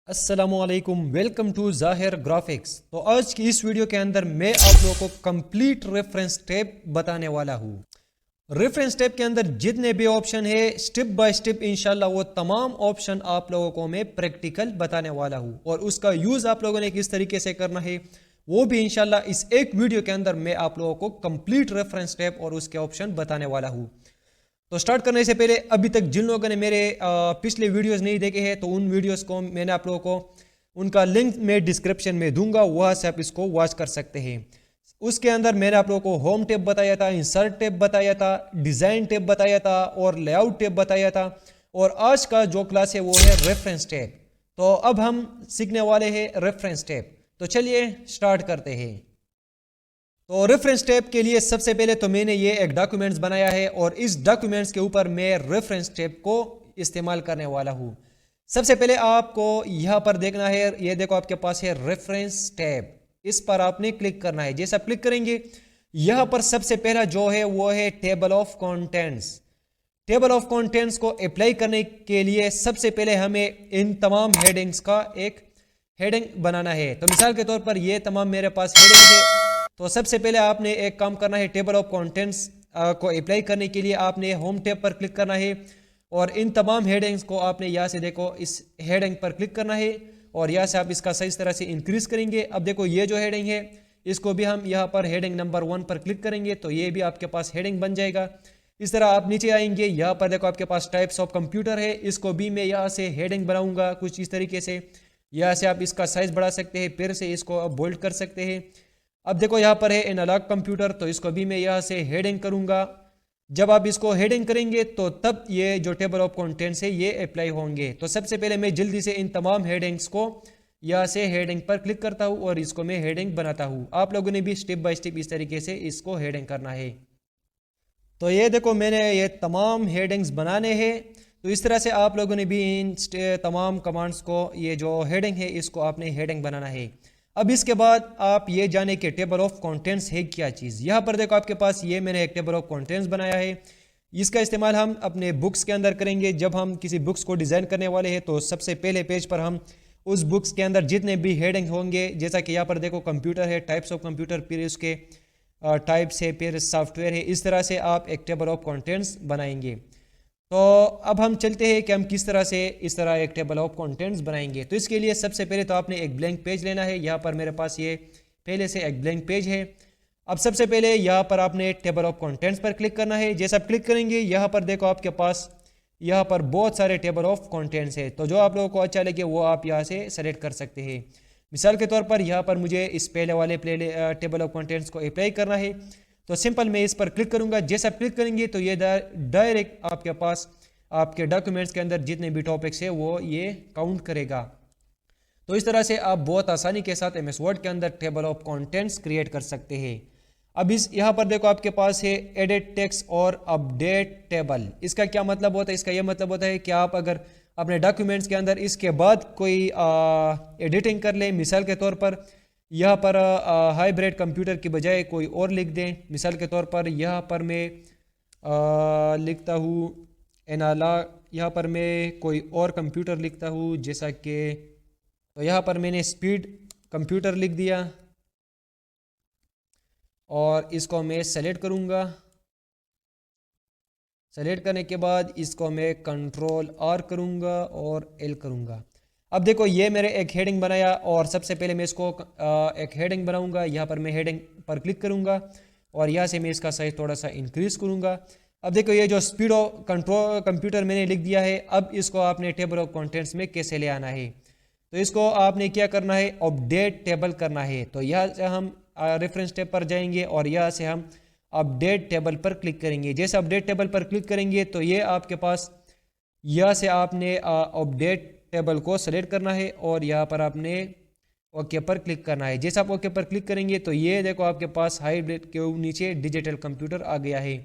अस्सलामुअलैकुम, welcome to ज़ाहिर graphics. तो आज की इस वीडियो के अंदर मैं आप लोगों को कंप्लीट रेफरेंस टैब बताने वाला हूँ। रेफरेंस टैब के अंदर जितने भी ऑप्शन है स्टेप बाय स्टेप इंशाल्लाह वो तमाम ऑप्शन आप लोगों को मैं प्रैक्टिकल बताने वाला हूँ और उसका यूज़ आप लोगों ने किस तरीके से करना है वो भी इंशाल्लाह इस एक वीडियो के अंदर मैं आप लोगों को कंप्लीट रेफरेंस टैब और उसके ऑप्शन बताने वाला हूँ। तो स्टार्ट करने से पहले अभी तक जिन लोगों ने मेरे पिछले वीडियोस नहीं देखे हैं तो उन वीडियोस को मैंने आप लोगों को उनका लिंक मैं डिस्क्रिप्शन में दूंगा, वहाँ से आप इसको वॉच कर सकते हैं। उसके अंदर मैंने आप लोगों को होम टैब बताया था, इंसर्ट टैब बताया था, डिज़ाइन टैब बताया था और लेआउट टैब बताया था। और आज का जो क्लास है वो है रेफरेंस टैब। तो अब हम सीखने वाले हैं रेफरेंस टैब। तो चलिए स्टार्ट करते हैं। तो रेफरेंस टैब के लिए सबसे पहले तो मैंने ये एक डॉक्यूमेंट्स बनाया है और इस डॉक्यूमेंट्स के ऊपर मैं रेफरेंस टैब को इस्तेमाल करने वाला हूँ। सबसे पहले आपको यहाँ पर देखना है, ये देखो आपके पास है रेफरेंस टैब, इस पर आपने क्लिक करना है। जैसे आप क्लिक करेंगे यहाँ पर सबसे पहला जो है वो है table of contents. Table of contents को अप्लाई करने के लिए सबसे पहले हमें इन तमाम हेडिंग्स का एक हेडिंग बनाना है। तो मिसाल के तौर पर ये तमाम मेरे पास हेडिंग है। तो सबसे पहले आपने एक काम करना है, टेबल ऑफ कंटेंट्स को अप्लाई करने के लिए आपने होम टैब पर क्लिक करना है और इन तमाम हेडिंग्स को आपने यहाँ से देखो इस हेडिंग पर क्लिक करना है और यहाँ से आप इसका सही तरह से इंक्रीज करेंगे। अब देखो ये जो हेडिंग है इसको भी हम यहाँ पर हेडिंग नंबर 1 पर क्लिक करेंगे तो ये भी आपके पास हेडिंग बन जाएगा। इस तरह आप नीचे आएंगे, यहाँ पर देखो आपके पास टाइप्स ऑफ कंप्यूटर है, इसको भी मैं यहाँ से हेडिंग बनाऊंगा कुछ इस तरीके से। यहाँ से आप इसका साइज बढ़ा सकते हैं, फिर से इसको आप बोल्ड कर सकते हैं। अब देखो यहाँ पर है एनालॉग कंप्यूटर, तो इसको भी मैं यहाँ से हेडिंग करूँगा। जब आप इसको हेडिंग करेंगे तो तब ये जो टेबल ऑफ कंटेंट्स है ये अप्लाई होंगे। तो सबसे पहले मैं जल्दी से इन तमाम हेडिंग्स को यहाँ से हेडिंग पर क्लिक करता हूँ और इसको मैं हेडिंग बनाता हूँ। आप लोगों ने भी स्टेप बाय स्टेप इस तरीके से इसको हेडिंग करना है। तो ये देखो मैंने ये तमाम हेडिंग्स बनाने हैं। तो इस तरह से आप लोगों ने भी इन तमाम कमांड्स को, ये जो हेडिंग है इसको आपने हेडिंग बनाना है। अब इसके बाद आप ये जाने कि टेबल ऑफ कंटेंट्स है क्या चीज़। यहाँ पर देखो आपके पास ये मैंने एक टेबल ऑफ कंटेंट्स बनाया है। इसका इस्तेमाल हम अपने बुक्स के अंदर करेंगे। जब हम किसी बुक्स को डिज़ाइन करने वाले हैं तो सबसे पहले पेज पर हम उस बुक्स के अंदर जितने भी हेडिंग होंगे, जैसा कि यहाँ पर देखो कंप्यूटर है, टाइप्स ऑफ कंप्यूटर, फिर उसके टाइप्स है, फिर सॉफ्टवेयर है, इस तरह से आप एक टेबल ऑफ कंटेंट्स बनाएंगे। तो अब हम चलते हैं कि हम किस तरह से इस तरह एक टेबल ऑफ कंटेंट्स बनाएंगे। तो इसके लिए सबसे पहले तो आपने एक ब्लैंक पेज लेना है। यहाँ पर मेरे पास ये पहले से एक ब्लैंक पेज है। अब सबसे पहले यहाँ पर आपने टेबल ऑफ कंटेंट्स पर क्लिक करना है। जैसे आप क्लिक करेंगे यहाँ पर देखो आपके पास यहाँ पर बहुत सारे टेबल ऑफ कंटेंट्स है। तो जो आप लोगों को अच्छा लगे वो आप यहाँ से सेलेक्ट कर सकते हैं। मिसाल के तौर पर यहाँ पर मुझे इस पहले वाले टेबल ऑफ कंटेंट्स को अप्लाई करना है। तो सिंपल मैं इस पर क्लिक करूंगा। जैसे आप क्लिक करेंगे तो ये डायरेक्ट आपके पास आपके डॉक्यूमेंट्स के अंदर जितने भी टॉपिक्स है वो ये काउंट करेगा। तो इस तरह से आप बहुत आसानी के साथ MS वर्ड के अंदर टेबल ऑफ कंटेंट्स क्रिएट कर सकते हैं। अब इस यहाँ पर देखो आपके पास है एडिट टेक्स्ट और अपडेट टेबल। इसका क्या मतलब होता है? इसका यह मतलब होता है कि आप अगर अपने डॉक्यूमेंट्स के अंदर इसके बाद कोई एडिटिंग कर लें, मिसाल के तौर पर यहाँ पर हाइब्रिड कंप्यूटर की बजाय कोई और लिख दें। मिसाल के तौर पर यहाँ पर मैं लिखता हूँ एनालॉग, यहाँ पर मैं कोई और कंप्यूटर लिखता हूँ जैसा कि, तो यहाँ पर मैंने स्पीड कंप्यूटर लिख दिया और इसको मैं सेलेक्ट करूँगा। सेलेक्ट करने के बाद इसको मैं Ctrl+R करूँगा और L करूँगा। अब देखो ये मेरे एक हेडिंग बनाया और सबसे पहले मैं इसको एक हेडिंग बनाऊंगा। यहाँ पर मैं हेडिंग पर क्लिक करूँगा और यहाँ से मैं इसका साइज थोड़ा सा इंक्रीज करूँगा। अब देखो ये जो स्पीड ऑफ कंट्रोल कंप्यूटर मैंने लिख दिया है। अब इसको आपने टेबल ऑफ कंटेंट्स में कैसे ले आना है? तो इसको आपने क्या करना है, अपडेट टेबल करना है। तो यहाँ से हम रेफरेंस टैब पर जाएंगे और यहाँ से हम अपडेट टेबल पर क्लिक करेंगे। जैसे अपडेट टेबल पर क्लिक करेंगे तो ये आपके पास यहाँ से आपने अपडेट टेबल को सेलेक्ट करना है और यहाँ पर आपने ओके पर क्लिक करना है। जैसे आप ओके पर क्लिक करेंगे तो ये देखो आपके पास हाइब्रिड के नीचे डिजिटल कंप्यूटर आ गया है।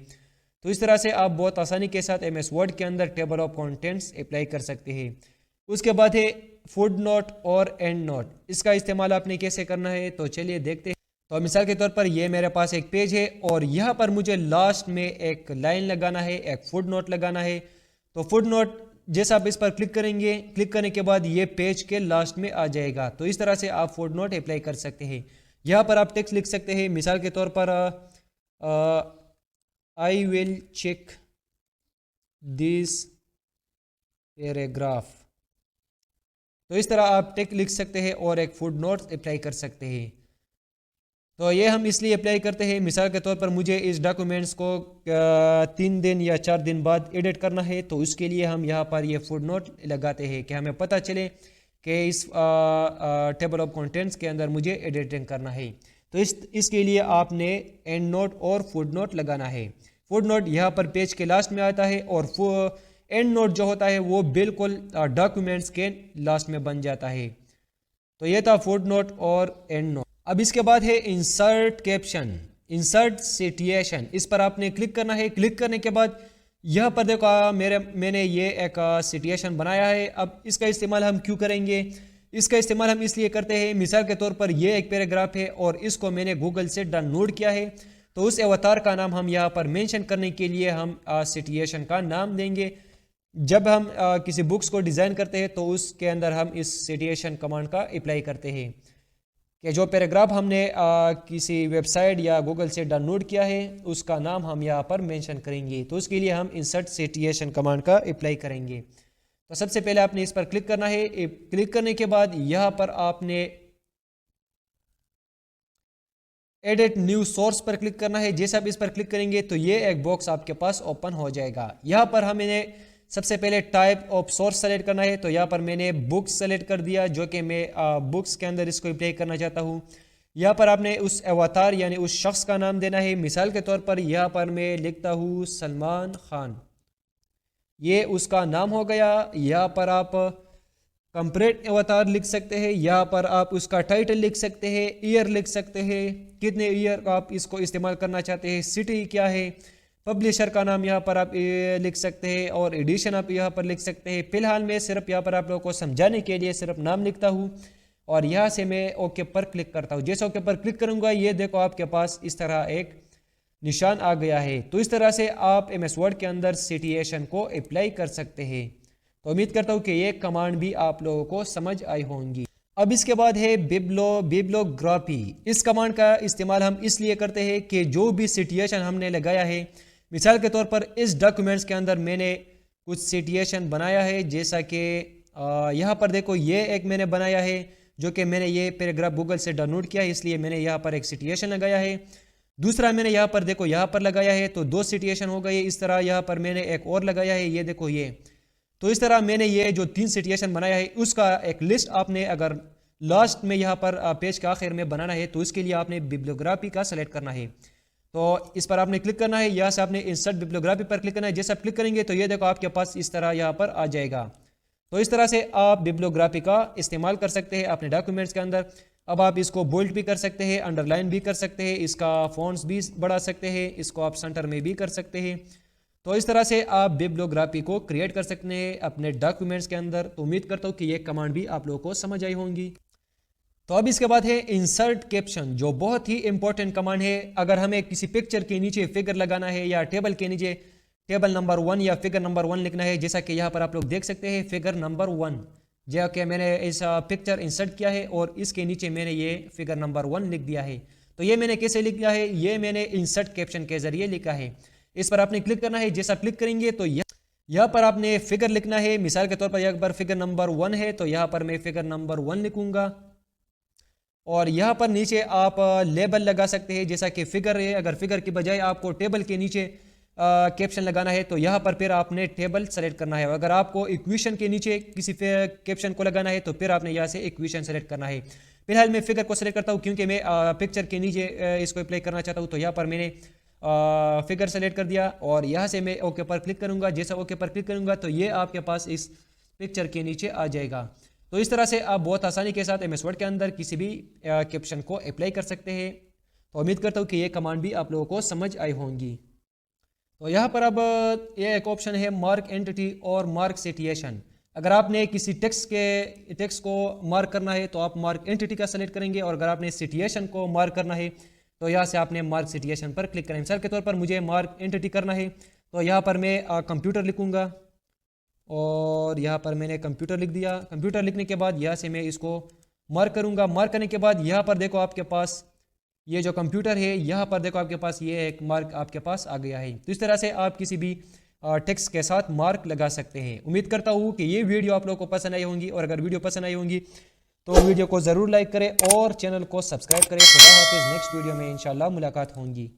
तो इस तरह से आप बहुत आसानी के साथ MS वर्ड के अंदर टेबल ऑफ कंटेंट्स अप्लाई कर सकते हैं। उसके बाद है फुट नोट और एंड नोट। इसका इस्तेमाल आपने कैसे करना है तो चलिए देखते हैं। तो मिसाल के तौर पर ये मेरे पास एक पेज है और यहाँ पर मुझे लास्ट में एक लाइन लगाना है, एक फुट नोट लगाना है। तो फुट नोट जैसा आप इस पर क्लिक करेंगे, क्लिक करने के बाद ये पेज के लास्ट में आ जाएगा। तो इस तरह से आप फुट नोट अप्लाई कर सकते हैं। यहाँ पर आप टेक्स्ट लिख सकते हैं, मिसाल के तौर पर I will check this paragraph. तो इस तरह आप टेक्स्ट लिख सकते हैं और एक फुट नोट अप्लाई कर सकते हैं। तो ये हम इसलिए अप्लाई करते हैं, मिसाल के तौर पर मुझे इस डॉक्यूमेंट्स को 3 दिन या 4 दिन बाद एडिट करना है, तो उसके लिए हम यहाँ पर ये फुट नोट लगाते हैं कि हमें पता चले कि इस टेबल ऑफ कंटेंट्स के अंदर मुझे एडिटिंग करना है। तो इसके लिए आपने एंड नोट और फुट नोट लगाना है। फुट नोट यहाँ पर पेज के लास्ट में आता है और एंड नोट जो होता है वो बिल्कुल डॉक्यूमेंट्स के लास्ट में बन जाता है। तो ये था फुट नोट और एंड नोट। अब इसके बाद है इंसर्ट कैप्शन, इंसर्ट सिचुएशन। इस पर आपने क्लिक करना है। क्लिक करने के बाद यह पर देखो मैंने ये एक सिचुएशन बनाया है। अब इसका इस्तेमाल हम क्यों करेंगे? इसका इस्तेमाल हम इसलिए करते हैं, मिसाल के तौर पर ये एक पैराग्राफ है और इसको मैंने गूगल से डाउनलोड किया है, तो उस अवतार का नाम हम यहाँ पर मेंशन करने के लिए हम सिचुएशन का नाम देंगे। जब हम किसी बुक्स को डिज़ाइन करते हैं तो उसके अंदर हम इस सिचुएशन कमांड का अप्लाई करते हैं कि जो पैराग्राफ हमने किसी वेबसाइट या गूगल से डाउनलोड किया है उसका नाम हम यहाँ पर मेंशन करेंगे। तो उसके लिए हम इंसर्ट सिचुएशन कमांड का अप्लाई करेंगे। तो सबसे पहले आपने इस पर क्लिक करना है। क्लिक करने के बाद यहाँ पर आपने एडिट न्यू सोर्स पर क्लिक करना है। जैसे आप इस पर क्लिक करेंगे तो ये एक बॉक्स आपके पास ओपन हो जाएगा। यहाँ पर हमें सबसे पहले टाइप ऑफ सोर्स सेलेक्ट करना है। तो यहाँ पर मैंने बुक्स सेलेक्ट कर दिया, जो कि मैं बुक्स के अंदर इसको अप्लाई करना चाहता हूँ। यहाँ पर आपने उस अवतार यानी उस शख्स का नाम देना है। मिसाल के तौर पर यहाँ पर मैं लिखता हूँ सलमान खान, ये उसका नाम हो गया। यहाँ पर आप कंप्लीट अवतार लिख सकते हैं। यहाँ पर आप उसका टाइटल लिख सकते हैं, ईयर लिख सकते हैं, कितने ईयर आप इसको इस्तेमाल करना चाहते हैं, सिटी क्या है, पब्लिशर का नाम यहाँ पर आप लिख सकते हैं और एडिशन आप यहाँ पर लिख सकते हैं। फिलहाल मैं सिर्फ यहाँ पर आप लोगों को समझाने के लिए सिर्फ नाम लिखता हूँ और यहाँ से मैं ओके पर क्लिक करता हूँ। जैसे ओके पर क्लिक करूँगा ये देखो आपके पास इस तरह एक निशान आ गया है। तो इस तरह से आप MS वर्ड के अंदर सिचुएशन को अप्लाई कर सकते हैं। तो उम्मीद करता हूँ कि ये कमांड भी आप लोगों को समझ आई होंगी। अब इसके बाद है बिब्लोग्राफी। इस कमांड का इस्तेमाल हम इसलिए करते हैं कि जो भी सिचुएशन हमने लगाया है, मिसाल के तौर पर इस डॉक्यूमेंट्स के अंदर मैंने कुछ सिचुएशन बनाया है, जैसा कि यहाँ पर देखो ये एक मैंने बनाया है जो कि मैंने ये पैराग्राफ गूगल से डाउनलोड किया है, इसलिए मैंने यहाँ पर एक सिचुएशन लगाया है। दूसरा मैंने यहाँ पर देखो यहाँ पर लगाया है, तो 2 सिचुएशन हो गए। इस तरह यहाँ पर मैंने एक और लगाया है, ये देखो ये। तो इस तरह मैंने ये जो 3 सिचुएशन बनाया है उसका एक लिस्ट आपने अगर लास्ट में यहाँ पर पेज के आखिर में बनाना है तो उसके लिए आपने बिब्लियोग्राफी का सेलेक्ट करना है। तो इस पर आपने क्लिक करना है, यहाँ से आपने इंसर्ट बिब्लियोग्राफी पर क्लिक करना है। जैसे आप क्लिक करेंगे तो ये देखो आपके पास इस तरह यहाँ पर आ जाएगा। तो इस तरह से आप बिब्लियोग्राफी का इस्तेमाल कर सकते हैं अपने डॉक्यूमेंट्स के अंदर। अब आप इसको बोल्ड भी कर सकते हैं, अंडरलाइन भी कर सकते हैं, इसका फॉन्ट्स भी बढ़ा सकते हैं, इसको आप सेंटर में भी कर सकते हैं। तो इस तरह से आप बिब्लियोग्राफी को क्रिएट कर सकते हैं अपने डॉक्यूमेंट्स के अंदर। तो उम्मीद करता हूँ कि ये कमांड भी आप लोगों को समझ आई होंगी। तो अब इसके बाद है इंसर्ट कैप्शन, जो बहुत ही इंपॉर्टेंट कमांड है। अगर हमें किसी पिक्चर के नीचे फिगर लगाना है या टेबल के नीचे टेबल नंबर 1 या फिगर नंबर 1 लिखना है, जैसा कि यहाँ पर आप लोग देख सकते हैं फिगर नंबर 1, जो कि मैंने इस पिक्चर इंसर्ट किया है और इसके नीचे मैंने ये फिगर नंबर 1 लिख दिया है। तो ये मैंने कैसे लिख दिया है, ये मैंने इंसर्ट कैप्शन के जरिए लिखा है। इस पर आपने क्लिक करना है। जैसा क्लिक करेंगे तो यहाँ पर आपने फिगर लिखना है। मिसाल के तौर पर यहाँ पर फिगर नंबर 1 है, तो यहाँ पर मैं फिगर नंबर 1 लिखूंगा और यहाँ पर नीचे आप लेबल लगा सकते हैं, जैसा कि फिगर है। अगर फिगर की बजाय आपको टेबल के नीचे कैप्शन लगाना है तो यहाँ पर फिर आपने टेबल सेलेक्ट करना है। अगर आपको इक्वेशन के नीचे किसी कैप्शन को लगाना है तो फिर आपने यहाँ से इक्वेशन सेलेक्ट करना है। फिलहाल मैं फिगर को सेलेक्ट करता हूँ क्योंकि मैं पिक्चर के नीचे इसको अप्लाई करना चाहता हूँ। तो यहाँ पर मैंने फिगर सेलेक्ट कर दिया और यहाँ से मैं ओके पर क्लिक करूँगा। जैसा ओके पर क्लिक करूँगा तो ये आपके पास इस पिक्चर के नीचे आ जाएगा। तो इस तरह से आप बहुत आसानी के साथ MS वर्ड के अंदर किसी भी कैप्शन को अप्लाई कर सकते हैं। तो उम्मीद करता हूँ कि ये कमांड भी आप लोगों को समझ आई होंगी। तो यहाँ पर अब ये एक ऑप्शन है मार्क एंटिटी और मार्क सिचुएशन। अगर आपने किसी टेक्स्ट को मार्क करना है तो आप मार्क एंटिटी का सेलेक्ट करेंगे और अगर आपने सिचुएशन को मार्क करना है तो यहाँ से आपने मार्क सिचुएशन पर क्लिक करें। मिसाल के तौर पर मुझे मार्क एंटिटी करना है तो यहाँ पर मैं कंप्यूटर लिखूंगा और यहाँ पर मैंने कंप्यूटर लिख दिया। कंप्यूटर लिखने के बाद यहाँ से मैं इसको मार्क करूँगा। मार्क करने के बाद यहाँ पर देखो आपके पास ये जो कंप्यूटर है, यहाँ पर देखो आपके पास ये एक मार्क आपके पास आ गया है। तो इस तरह से आप किसी भी टेक्स्ट के साथ मार्क लगा सकते हैं। उम्मीद करता हूँ कि ये वीडियो आप लोगों को पसंद आई होंगी, और अगर वीडियो पसंद आई होंगी तो वीडियो को ज़रूर लाइक करें और चैनल को सब्सक्राइब करें। खुदा हाफिज़, नेक्स्ट वीडियो में इंशाल्लाह मुलाकात होंगी।